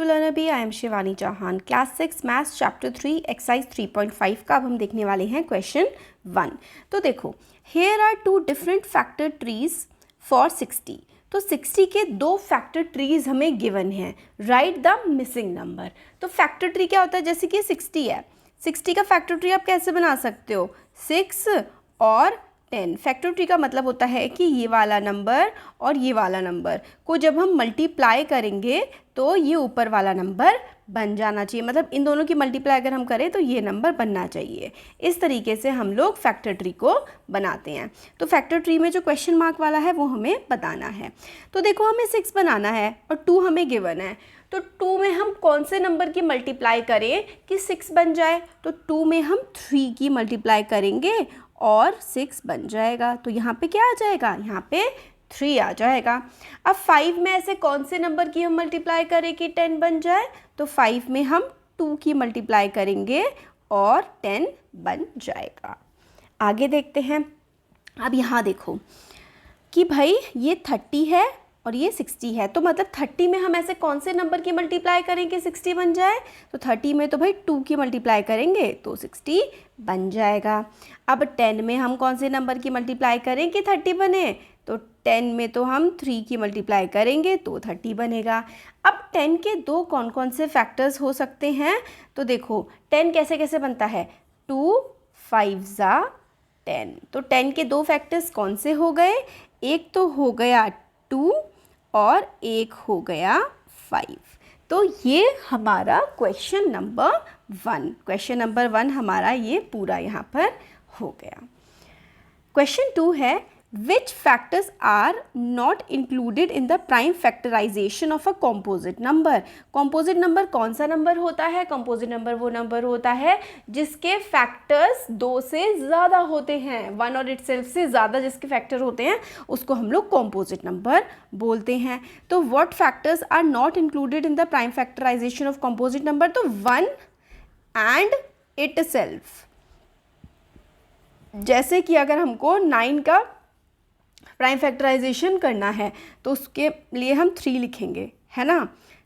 Learner B, I am Shivani Chauhan. Class 6 maths chapter 3 exercise 3.5 का अब हम देखने वाले हैं क्वेश्चन 1। तो देखो, here are two different factor trees for 60। तो 60 के दो फैक्टर ट्रीज हमें गिवन हैं। Right the missing number. तो फैक्टर ट्री क्या होता है? जैसे कि 60 है, 60 का फैक्टर ट्री आप कैसे बना सकते हो? 6 और 10। फैक्टर ट्री का मतलब होता है कि ये वाला नंबर और ये वाला नंबर को जब हम मल्टीप्लाई करेंगे तो ये ऊपर वाला नंबर बन जाना चाहिए। मतलब इन दोनों की मल्टीप्लाई अगर हम करें तो ये नंबर बनना चाहिए। इस तरीके से हम लोग फैक्टर ट्री को बनाते हैं। तो फैक्टर ट्री में जो क्वेश्चन मार्क वाला है वो हमें बताना है। तो देखो, हमें 6 बनाना है और 2 हमें गिवन है। तो 2 में हम कौन से नंबर की मल्टीप्लाई करें कि 6 बन जाए? तो 2 में हम 3 की मल्टीप्लाई करेंगे और 6 बन जाएगा। तो यहाँ पे क्या आ जाएगा? यहाँ पे 3 आ जाएगा। अब 5 में ऐसे कौन से नंबर की हम मल्टीप्लाई करें कि 10 बन जाए? तो 5 में हम 2 की मल्टीप्लाई करेंगे और 10 बन जाएगा। आगे देखते हैं। अब यहाँ देखो कि भाई ये 30 है और ये 60 है, तो मतलब 30 में हम ऐसे कौन से नंबर की मल्टीप्लाई करेंगे 60 बन जाए? तो 30 में तो भाई 2 की मल्टीप्लाई करेंगे तो 60 बन जाएगा। अब 10 में हम कौन से नंबर की मल्टीप्लाई करें कि 30 बने? तो 10 में तो हम 3 की मल्टीप्लाई करेंगे तो 30 बनेगा। अब 10 के दो कौन कौन से फैक्टर्स हो सकते हैं? तो देखो 10 कैसे कैसे बनता है? 2 5 ज़ा 10। तो 10 के दो फैक्टर्स कौन से हो गए? एक तो हो गया 2 और एक हो गया 5। तो ये हमारा क्वेश्चन नंबर 1 हमारा ये पूरा यहाँ पर हो गया। क्वेश्चन 2 है, which factors are not included in the prime factorization of a composite number। composite number कौन सा नंबर होता है? composite number वो नंबर होता है जिसके फैक्टर्स 2 से ज़्यादा होते हैं। 1 और itself से ज़्यादा जिसके फैक्टर होते हैं उसको हम लोग composite number बोलते हैं। तो what factors are not included in the prime factorization of composite number? तो 1 and itself। जैसे कि अगर हमको 9 का प्राइम फैक्टराइजेशन करना है तो उसके लिए हम 3 लिखेंगे, है ना।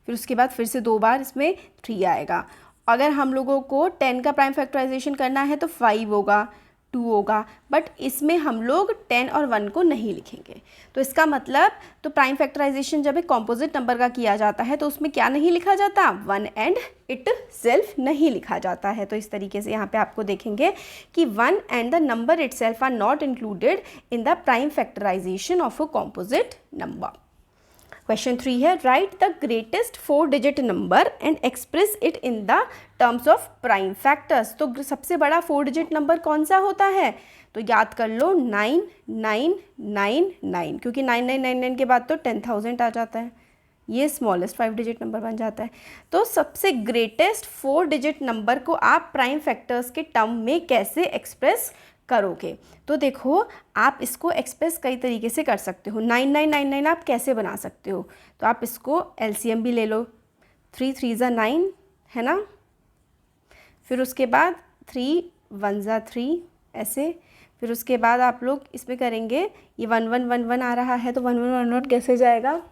फिर उसके बाद फिर से 2 बार इसमें 3 आएगा। अगर हम लोगों को 10 का प्राइम फैक्टराइजेशन करना है तो 5 होगा, 2 होगा, बट इसमें हम लोग 10 और 1 को नहीं लिखेंगे। तो इसका मतलब तो प्राइम फैक्टराइजेशन जब एक कॉम्पोजिट नंबर का किया जाता है तो उसमें क्या नहीं लिखा जाता? 1 एंड इट सेल्फ नहीं लिखा जाता है। तो इस तरीके से यहाँ पे आपको देखेंगे कि 1 and the number itself are not included in the prime factorization of a composite number. Question 3 है, right the greatest 4 digit number and express it in the terms of prime factors. तो सबसे बड़ा 4 digit number कौन सा होता है? तो याद कर लो 9999, क्योंकि 9999 के बाद तो 10,000 आ जाता है। ये स्मॉलेस्ट 5 डिजिट नंबर बन जाता है। तो सबसे ग्रेटेस्ट 4 डिजिट नंबर को आप प्राइम फैक्टर्स के टर्म में कैसे एक्सप्रेस करोगे? तो देखो, आप इसको एक्सप्रेस कई तरीके से कर सकते हो। 9999 आप कैसे बना सकते हो? तो आप इसको एलसीएम भी ले लो। 3 3 ज़ा 9, है ना। फिर उसके बाद 3 1 ज़ा 3 ऐसे। फिर उसके बाद आप लोग इसमें करेंगे, ये 1 1 1 1 आ रहा है तो 1 1 1 1 कैसे जाएगा,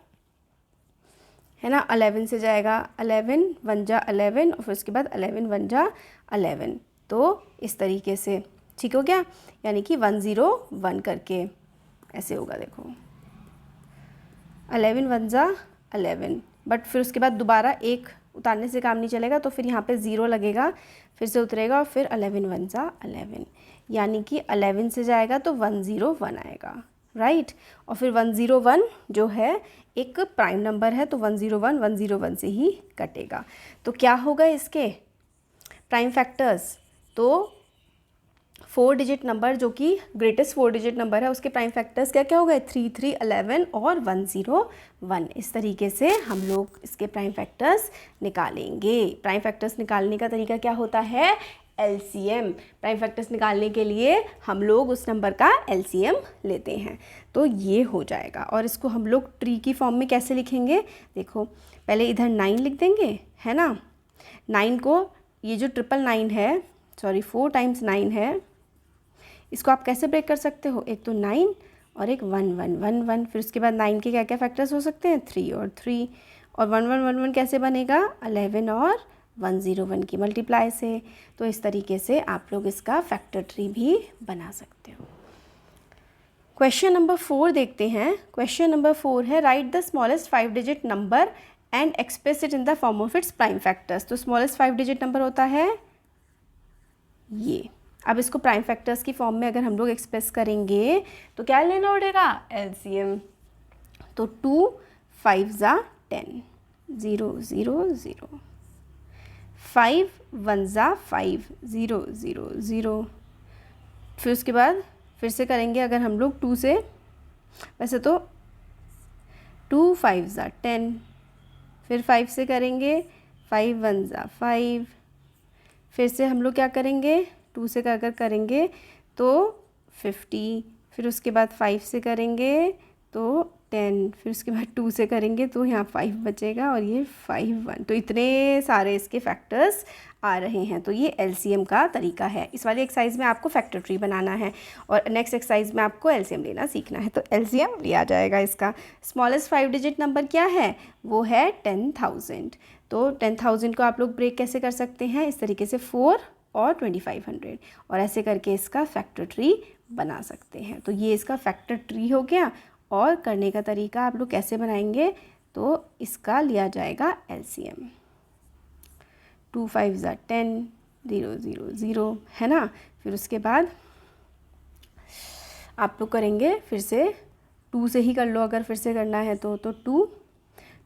है ना। 11 से जाएगा, 11 1 जा 11 और फिर उसके बाद 11 1 जा 11। तो इस तरीके से ठीक हो गया, यानी कि 101 करके ऐसे होगा। देखो 11 1 जा 11, बट फिर उसके बाद दोबारा 1 उतारने से काम नहीं चलेगा तो फिर यहाँ पे 0 लगेगा, फिर से उतरेगा और फिर 11 1 जा 11, यानी कि 11 से जाएगा तो 101 आएगा, राइट। और फिर 101 जो है एक प्राइम नंबर है तो 101 101 से ही कटेगा। तो क्या होगा इसके प्राइम फैक्टर्स? तो 4 डिजिट नंबर जो कि ग्रेटेस्ट 4 डिजिट नंबर है उसके प्राइम फैक्टर्स क्या क्या हो गए? 3 3 11 और 101। इस तरीके से हम लोग इसके प्राइम फैक्टर्स निकालेंगे। प्राइम फैक्टर्स निकालने का तरीका क्या होता है? एलसीएम। प्राइम फैक्टर्स निकालने के लिए हम लोग उस नंबर का एलसीएम लेते हैं। तो ये हो जाएगा। और इसको हम लोग ट्री की फॉर्म में कैसे लिखेंगे? देखो, पहले इधर 9 लिख देंगे, है ना। 9 को, ये जो 999 है, सॉरी 4 टाइम्स 9 है, इसको आप कैसे ब्रेक कर सकते हो? एक तो 9 और एक 1 1 1 1। फिर उसके बाद 9 के क्या क्या फैक्टर्स हो सकते हैं? 3 और 3। और 1111 कैसे बनेगा, 11 और 101 की मल्टीप्लाई से। तो इस तरीके से आप लोग इसका फैक्टर ट्री भी बना सकते हो। क्वेश्चन नंबर 4 देखते हैं। क्वेश्चन नंबर 4 है right the smallest 5 digit number and express it in the form of its prime factors. तो स्मॉलेस्ट 5 डिजिट नंबर होता है ये। अब इसको प्राइम फैक्टर्स की फॉर्म में अगर हम लोग एक्सप्रेस करेंगे तो क्या लेना पड़ेगा, एलसीएम। तो 2 5 ज़ा 10, 0 0 0, 5 1 ज़ा 5, 0 0 0। फिर उसके बाद फिर से करेंगे अगर हम लोग 2 से, वैसे तो 2 5 ज़ा 10, फिर 5 से करेंगे 5 1 ज़ा 5, फिर से हम लोग क्या करेंगे 2 से अगर करेंगे तो 50, फिर उसके बाद 5 से करेंगे तो 10, फिर उसके बाद 2 से करेंगे तो यहाँ 5 बचेगा और ये 5 1। तो इतने सारे इसके फैक्टर्स आ रहे हैं। तो ये एलसीएम का तरीका है। इस वाली एक्सरसाइज में आपको फैक्टर ट्री बनाना है और नेक्स्ट एक्सरसाइज में आपको एलसीएम लेना सीखना है। तो एलसीएम लिया जाएगा इसका। स्मॉलेस्ट 5 डिजिट नंबर क्या है, वो है 10,000। तो 10,000 को आप लोग ब्रेक कैसे कर सकते हैं, इस तरीके से 4 और 2500, और ऐसे करके इसका फैक्टर ट्री बना सकते हैं। तो ये इसका फैक्टर ट्री हो गया। और करने का तरीका आप लोग कैसे बनाएंगे, तो इसका लिया जाएगा एलसीएम। 2 5 ज़ा 10, 0 0 0 है ना। फिर उसके बाद आप लोग करेंगे फिर से 2 से ही कर लो अगर फिर से करना है तो 2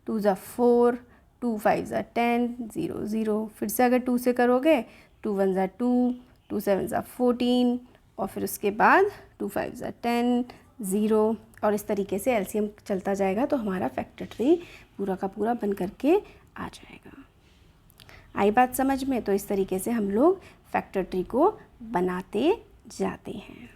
2 ज़ा 4, 2 5 ज़ा 10, 0 0। फिर से अगर 2 से करोगे 2 1 ज़ा 2, 2 7 ज़ा 14, और फिर उसके बाद 2 5 ज़ा 10, 0। और इस तरीके से एलसीएम चलता जाएगा तो हमारा फैक्टर ट्री पूरा का पूरा बन करके आ जाएगा। आई बात समझ में। तो इस तरीके से हम लोग फैक्टर ट्री को बनाते जाते हैं।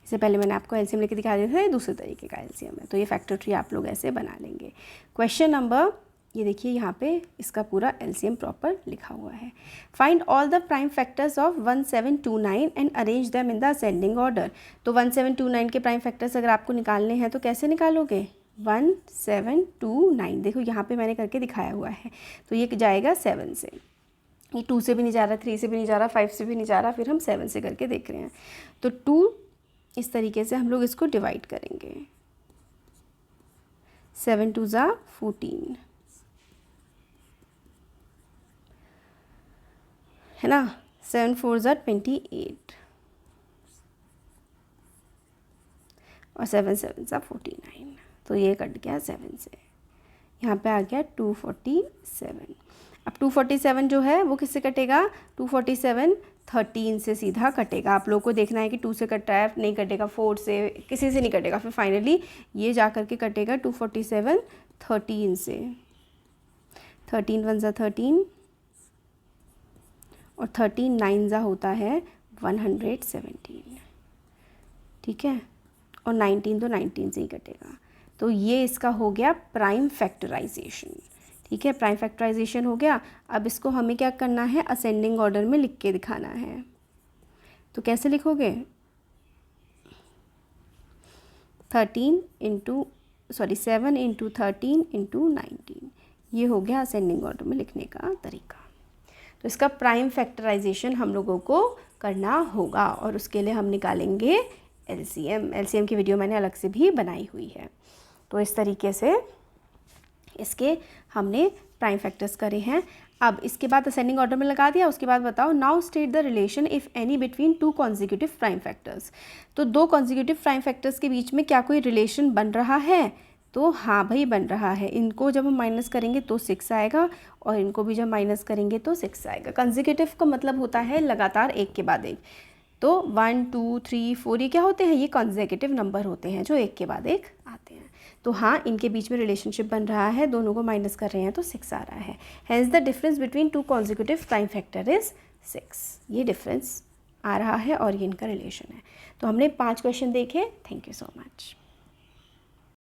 इससे पहले मैंने आपको एलसीएम लेके दिखा दिया था, ये दूसरे तरीके का एलसीएम है। तो ये फैक्टर ट्री आप लोग ऐसे बना लेंगे। क्वेश्चन नंबर, ये देखिए यहाँ पे इसका पूरा एलसीएम प्रॉपर लिखा हुआ है। Find all the prime factors of 1729 and arrange them in the ascending order. तो 1729 के प्राइम फैक्टर्स अगर आपको निकालने हैं तो कैसे निकालोगे, 1729। देखो यहाँ पे मैंने करके दिखाया हुआ है। तो ये जाएगा 7 से, ये 2 से भी नहीं जा रहा, 3 से भी नहीं जा रहा, 5 से भी नहीं जा रहा, फिर हम 7 से करके देख रहे हैं। तो 2 इस तरीके से हम लोग इसको डिवाइड करेंगे। 7 2 ज़ा 14 है ना, 7 4 ज़ा 28 और 7 7 ज़ा 49। तो ये कट गया 7 से, यहाँ पे आ गया 247। अब 247 जो है वो किससे कटेगा, 247 13 से सीधा कटेगा। आप लोग को देखना है कि 2 से कट रहा है, नहीं कटेगा, 4 से, किसी से नहीं कटेगा। फिर फाइनली ये जा कर के कटेगा 247 13 से। 13 1 ज़ा 13 और 13 9 ज़ा होता है 117, ठीक है। और 19 तो 19 से ही कटेगा। तो ये इसका हो गया प्राइम फैक्टराइजेशन, ठीक है। प्राइम फैक्टराइजेशन हो गया। अब इसको हमें क्या करना है, असेंडिंग ऑर्डर में लिख के दिखाना है। तो कैसे लिखोगे, 7 इंटू 13 इंटू 19, ये हो गया असेंडिंग ऑर्डर में लिखने का तरीका। तो इसका प्राइम फैक्टराइजेशन हम लोगों को करना होगा और उसके लिए हम निकालेंगे एलसीएम। एलसीएम की वीडियो मैंने अलग से भी बनाई हुई है। तो इस तरीके से इसके हमने प्राइम फैक्टर्स करे हैं। अब इसके बाद असेंडिंग ऑर्डर में लगा दिया। उसके बाद बताओ, now state the relation if any between 2 consecutive prime factors. तो 2 कॉन्जिक्यूटिव प्राइम फैक्टर्स के बीच में क्या कोई रिलेशन बन रहा है, तो हाँ भाई बन रहा है। इनको जब हम माइनस करेंगे तो 6 आएगा और इनको भी जब माइनस करेंगे तो 6 आएगा। कंसेक्यूटिव का मतलब होता है लगातार एक के बाद एक। तो 1 2 3 4 ये क्या होते हैं, ये कंसेक्यूटिव नंबर होते हैं जो एक के बाद एक आते हैं। तो हाँ, इनके बीच में रिलेशनशिप बन रहा है, दोनों को माइनस कर रहे हैं तो 6 आ रहा है। Hence the difference between 2 consecutive prime factor is 6। ये डिफरेंस आ रहा है और ये इनका रिलेशन है। तो हमने 5 क्वेश्चन देखे। Thank you so much.